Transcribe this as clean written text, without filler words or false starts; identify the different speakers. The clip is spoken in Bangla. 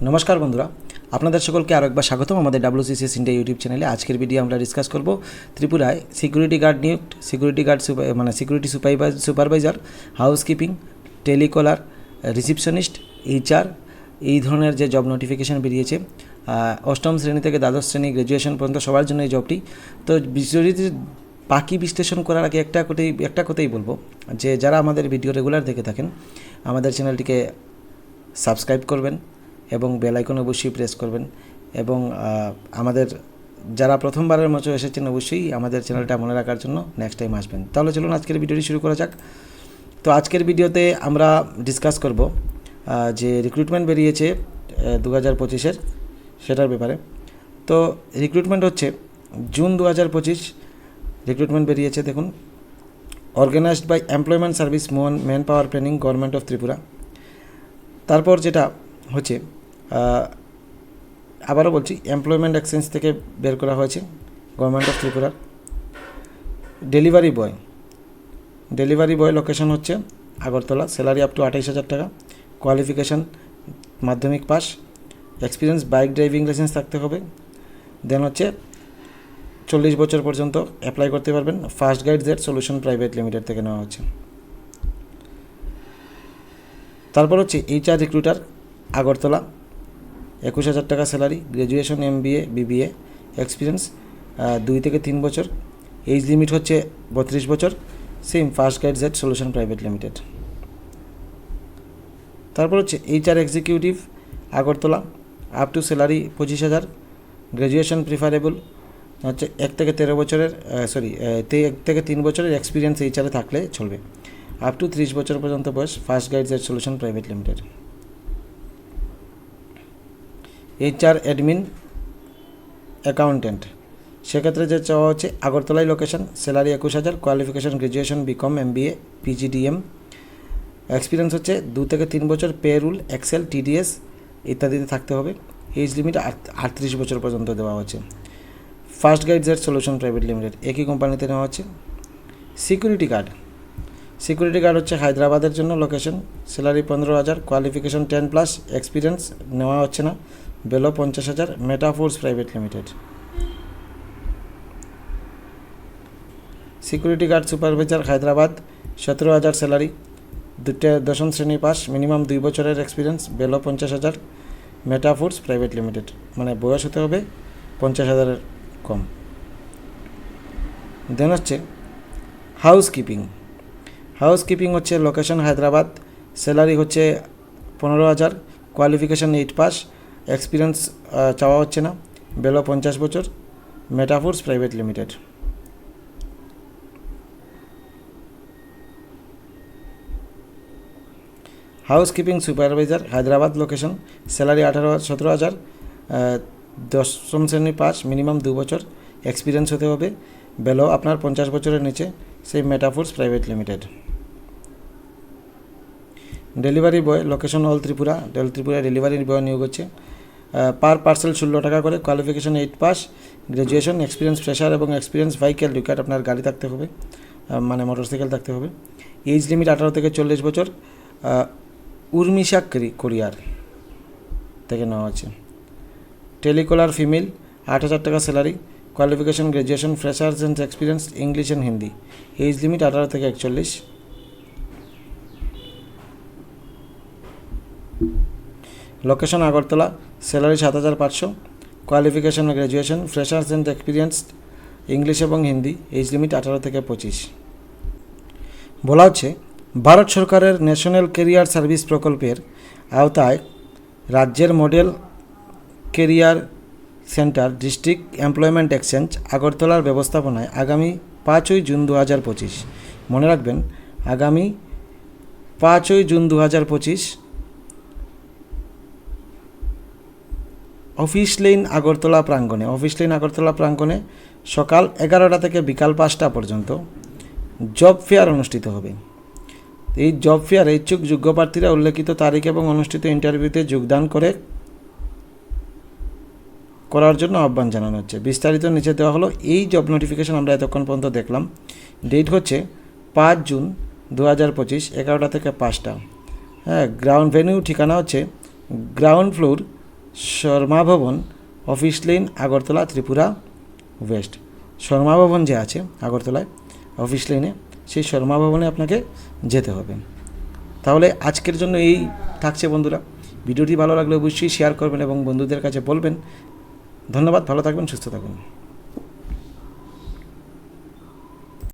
Speaker 1: নমস্কার বন্ধুরা, আপনাদের সকলকে আরও একবার স্বাগতম আমাদের WCCS ইন্ডিয়া ইউটিউব চ্যানেলে। আজকের ভিডিও আমরা ডিসকাস করব ত্রিপুরায় সিকিউরিটি গার্ড নিয়োগ, security guard security supervisor, housekeeping, telecaller, receptionist, HR এই ধরনের যে জব নোটিফিকেশান বেরিয়েছে অষ্টম শ্রেণী থেকে দ্বাদশ শ্রেণী গ্র্যাজুয়েশন পর্যন্ত সবার জন্য এই জবটি। তো যদি বাকি বিশ্লেষণ করার আগে একটা কথাই বলবো যে যারা আমাদের ভিডিও রেগুলার দেখে থাকেন আমাদের চ্যানেলটিকে সাবস্ক্রাইব করবেন এবং বেল আইকন অবশ্যই প্রেস করবেন, এবং আমাদের যারা প্রথমবারের মতো এসেছেন অবশ্যই আমাদের চ্যানেলটা মনে রাখার জন্য নেক্সট টাইম আসবেন। তাহলে চলুন আজকের ভিডিওটি শুরু করা যাক। তো আজকের ভিডিওতে আমরা ডিসকাস করব যে রিক্রুটমেন্ট বেরিয়েছে 2025-এর সেটার ব্যাপারে। তো রিক্রুটমেন্ট হচ্ছে জুন 2025 রিক্রুটমেন্ট বেরিয়েছে। দেখুন, organised by employment service manpower planning, government of Tripura. তারপর যেটা হচ্ছে আবারও বলছি, এমপ্লয়মেন্ট এক্সচেঞ্জ থেকে বের করা হয়েছে গভর্নমেন্ট অফ ত্রিপুরার। ডেলিভারি বয় লোকেশন হচ্ছে আগরতলা, স্যালারি আপ টু 28,000 টাকা, কোয়ালিফিকেশান মাধ্যমিক pass, experience bike driving licence থাকতে হবে, দেন হচ্ছে 40 বছর পর্যন্ত অ্যাপ্লাই করতে পারবেন। FastguideZ সলিউশন প্রাইভেট লিমিটেড থেকে নেওয়া হচ্ছে। তারপর হচ্ছে HR রিক্রুটার আগরতলা, 21,000 টাকা salary, graduation MBA BBA, experience 2 থেকে 3 বছর, এজ লিমিট হচ্ছে 32 বছর, same FastguideZ solution private limited. তারপর হচ্ছে HR executive Agartala, up to salary 25,000, graduation preferable হচ্ছে 1 থেকে 3 বছরের এক্সপিরিয়েন্স HR থাকলে চলবে, আপ টু 30 বছর পর্যন্ত বয়স, FastguideZ solution private limited. HR admin accountant, সেক্ষেত্রে যে চাওয়া হচ্ছে আগরতলাই location, salary 21,000, qualification graduation BCom MBA PGDM, experience হচ্ছে 2 থেকে 3 বছর, পে রুল এক্সেল TDS ইত্যাদিতে থাকতে হবে, এজ লিমিট 38 বছর পর্যন্ত দেওয়া হচ্ছে। FastguideZ সলিউশন প্রাইভেট লিমিটেড একই কোম্পানিতে নেওয়া হচ্ছে। সিকিউরিটি গার্ড হচ্ছে হায়দ্রাবাদের জন্য লোকেশন, স্যালারি 15,000, কোয়ালিফিকেশান 10+, এক্সপিরিয়েন্স নেওয়া হচ্ছে না, below 50,000, Metaforce private limited. Security guard supervisor Hyderabad 17,000 salary, 10ম শ্রেণী পাস, মিনিমাম 2 বছরের experience, below 50,000, Metaforce private limited, মানে বয়স হতে হবে 50,000-এর কম। দেন হচ্ছে হাউসকিপিং হচ্ছে লোকেশন হায়দ্রাবাদ, স্যালারি হচ্ছে 15,000, কোয়ালিফিকেশান 8 পাস, এক্সপিরিয়েন্স চাওয়া হচ্ছে না, বেলো 50 বছর, metaphors private limited. Housekeeping supervisor Hyderabad location, salary 17,000, 10ম শ্রেণী পাস, মিনিমাম 2 বছর এক্সপিরিয়েন্স হতে হবে, বেলো আপনার 50 বছরের নিচে, সেই metaphors private limited. Delivery boy location all Tripura delivery boy নিয়োগ হচ্ছে, পার পার্সেল 16 টাকা করে, qualification 8 pass, graduation, experience fresher এবং এক্সপিরিয়েন্স ভাইকেল রিকার্ড, আপনার গাড়ি থাকতে হবে, মানে মোটরসাইকেল থাকতে হবে, এজ লিমিট 18 থেকে 40 বছর, উর্মিশা কোরিয়ার থেকে নেওয়া হচ্ছে। টেলিকলার ফিমেল 8,000 টাকা salary, qualification graduation, freshers and experience English and Hindi, age limit 18 থেকে 41। Location Agartala, salary 7,500, qualification graduation, freshers and experience English এবং হিন্দি, এজ লিমিট 18 থেকে 25। বলা হচ্ছে ভারত সরকারের ন্যাশনাল ক্যারিয়ার সার্ভিস প্রকল্পের আওতায় রাজ্যের model career centre district employment exchange আগরতলার ব্যবস্থাপনায় আগামী 5ই জুন 2025, মনে রাখবেন আগামী 5ই জুন 2025 অফিস লাইন আগরতলা প্রাঙ্গণে সকাল 11টা থেকে বিকাল 5টা পর্যন্ত জব ফেয়ার অনুষ্ঠিত হবে। এই জব ফেয়ারে ইচ্ছুক যোগ্য প্রার্থীরা উল্লেখিত তারিখ এবং অনুষ্ঠিত ইন্টারভিউতে যোগদান করার জন্য আহ্বান জানানো হচ্ছে। বিস্তারিত নিচে দেওয়া হলো। এই জব নোটিফিকেশান আমরা এতক্ষণ পর্যন্ত দেখলাম। ডেট হচ্ছে 5 জুন 2025, 11টা থেকে 5টা। হ্যাঁ, গ্রাউন্ড ভেন্যু ঠিকানা হচ্ছে গ্রাউন্ড ফ্লোর শর্মা ভবন, office lane, Agartala, Tripura West. Sharma ভবন যে আছে আগরতলায় অফিস লেনে, সেই শর্মা ভবনে আপনাকে যেতে হবে। তাহলে আজকের জন্য এই থাকছে বন্ধুরা। ভিডিওটি ভালো লাগলে অবশ্যই শেয়ার করবেন এবং বন্ধুদের কাছে বলবেন। ধন্যবাদ, ভালো থাকবেন, সুস্থ থাকবেন।